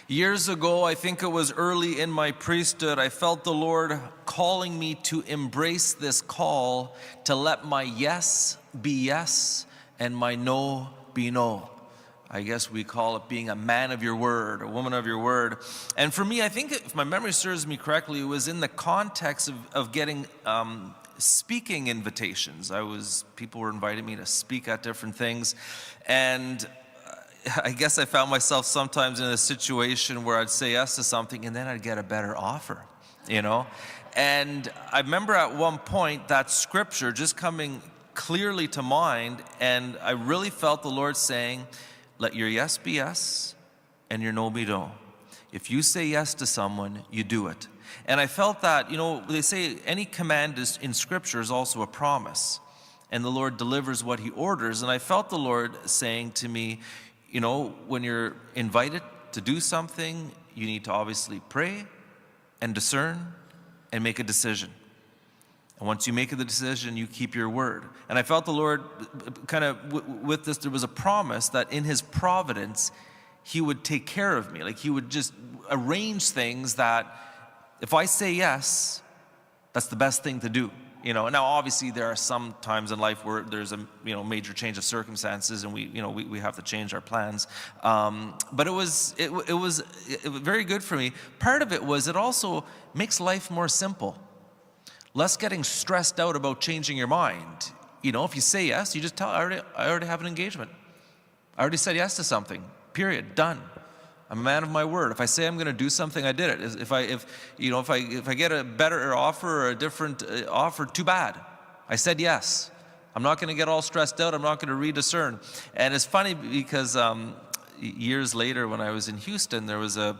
Years ago, I think it was early in my priesthood, I felt the Lord calling me to embrace this call to let my yes be yes and my no be no. I guess we call it being a man of your word, a woman of your word. And for me, I think if my memory serves me correctly, it was in the context of getting speaking invitations. People were inviting me to speak at different things, and I guess I found myself sometimes in a situation where I'd say yes to something and then I'd get a better offer, you know? And I remember at one point that scripture just coming clearly to mind, and I really felt the Lord saying, let your yes be yes and your no be no. If you say yes to someone, you do it. And I felt that, they say any command in scripture is also a promise, and the Lord delivers what he orders. And I felt the Lord saying to me, when you're invited to do something, you need to obviously pray and discern and make a decision. And once you make the decision, you keep your word. And I felt the Lord kind of, with this, there was a promise that in his providence, he would take care of me. Like he would just arrange things that if I say yes, that's the best thing to do. Now obviously there are some times in life where there's a major change of circumstances, and we have to change our plans. But it was very good for me. Part of it was it also makes life more simple, less getting stressed out about changing your mind. If you say yes, you just tell I already have an engagement. I already said yes to something. Period. Done. I'm a man of my word. If I say I'm going to do something, I did it. If I get a better offer or a different offer, too bad. I said yes. I'm not going to get all stressed out. I'm not going to rediscern. And it's funny because years later, when I was in Houston, there was a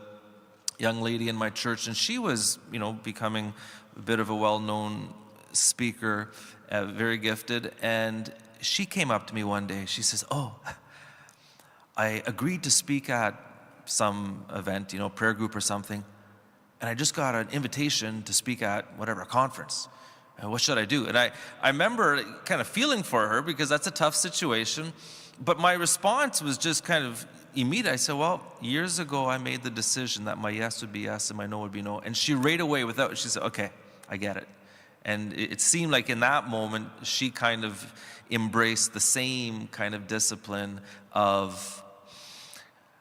young lady in my church, and she was, becoming a bit of a well-known speaker, very gifted. And she came up to me one day. She says, "Oh, I agreed to speak at some event, prayer group or something, and I just got an invitation to speak at whatever, a conference. What should I do?" And I remember kind of feeling for her, because that's a tough situation, but my response was just kind of immediate. I said, well, years ago I made the decision that my yes would be yes and my no would be no. And she right away she said, okay, I get it. And it seemed like in that moment she kind of embraced the same kind of discipline of,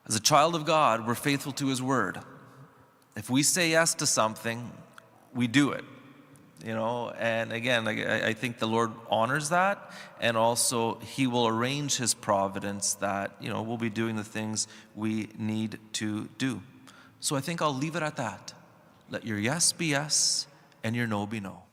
as a child of God, we're faithful to his word. If we say yes to something, we do it. And again, I think the Lord honors that, and also he will arrange his providence that, we'll be doing the things we need to do. So I think I'll leave it at that. Let your yes be yes and your no be no.